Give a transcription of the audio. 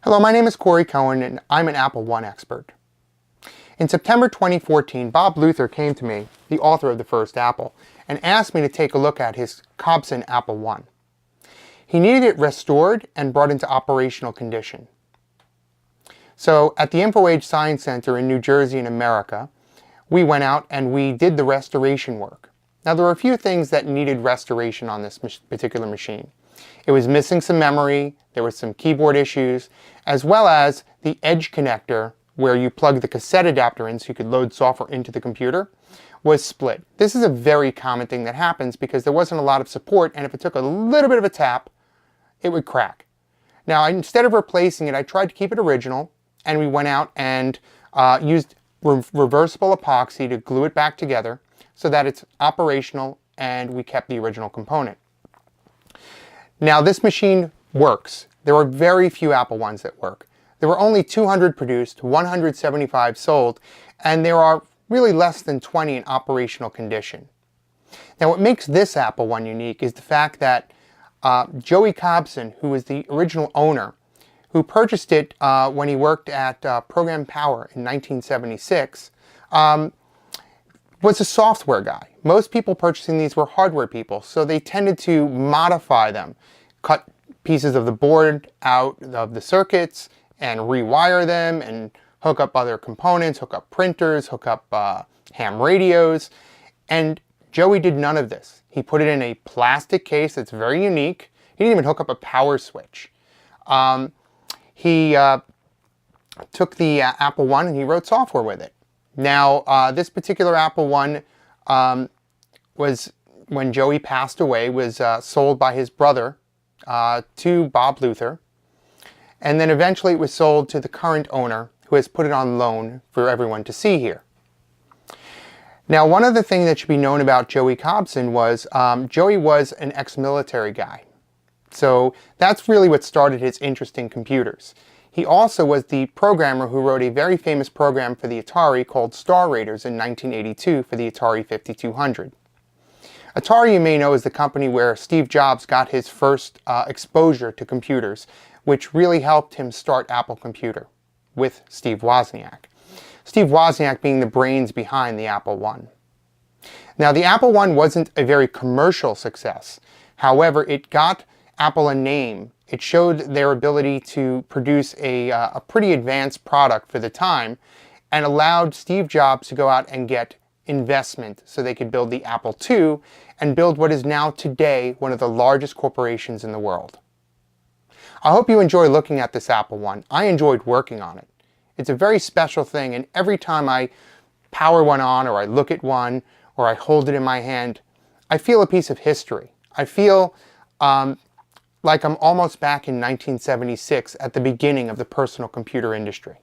Hello, my name is Cohen and I'm an Apple-1 expert. In September 2014, Bob Luther came to me, the author of the first Apple, and asked me to take a look at his Copson Apple-1. He needed it restored and brought into operational condition. So at the InfoAge Science Center in New Jersey in America, we went out and we did the restoration work. Now there were a few things that needed restoration on this particular machine. It was missing some memory, there were some keyboard issues, as well as the edge connector where you plug the cassette adapter in so you could load software into the computer was split. This is a very common thing that happens because there wasn't a lot of support, and if it took a little bit of a tap, it would crack. Now instead of replacing it, I tried to keep it original, and we went out and used reversible epoxy to glue it back together so that it's operational and we kept the original component. Now this machine works. There are very few Apple-1s that work. There were only 200 produced, 175 sold, and there are really less than 20 in operational condition. Now what makes this Apple-1 unique is the fact that Joey Copson, who was the original owner, who purchased it when he worked at Program Power in 1976, was a software guy. Most people purchasing these were hardware people, so they tended to modify them, cut pieces of the board out of the circuits and rewire them and hook up other components, hook up printers, hook up ham radios. And Joey did none of this. He put it in a plastic case that's very unique. He didn't even hook up a power switch. He took the Apple-1 and he wrote software with it. Now, this particular Apple-1 was, when Joey passed away, was sold by his brother to Bob Luther. And then eventually it was sold to the current owner, who has put it on loan for everyone to see here. Now, one other thing that should be known about Joey Copson was Joey was an ex-military guy. So that's really what started his interest in computers. He also was the programmer who wrote a very famous program for the Atari called Star Raiders in 1982 for the Atari 5200. Atari, you may know, is the company where Steve Jobs got his first exposure to computers, which really helped him start Apple Computer with Steve Wozniak. Steve Wozniak being the brains behind the Apple-1. Now, the Apple-1 wasn't a very commercial success. However, it got Apple a name. It showed their ability to produce a pretty advanced product for the time and allowed Steve Jobs to go out and get investment so they could build the Apple II and build what is now today one of the largest corporations in the world. I hope you enjoy looking at this Apple-1. I enjoyed working on it. It's a very special thing, and every time I power one on or I look at one or I hold it in my hand, I feel a piece of history. I feel like I'm almost back in 1976 at the beginning of the personal computer industry.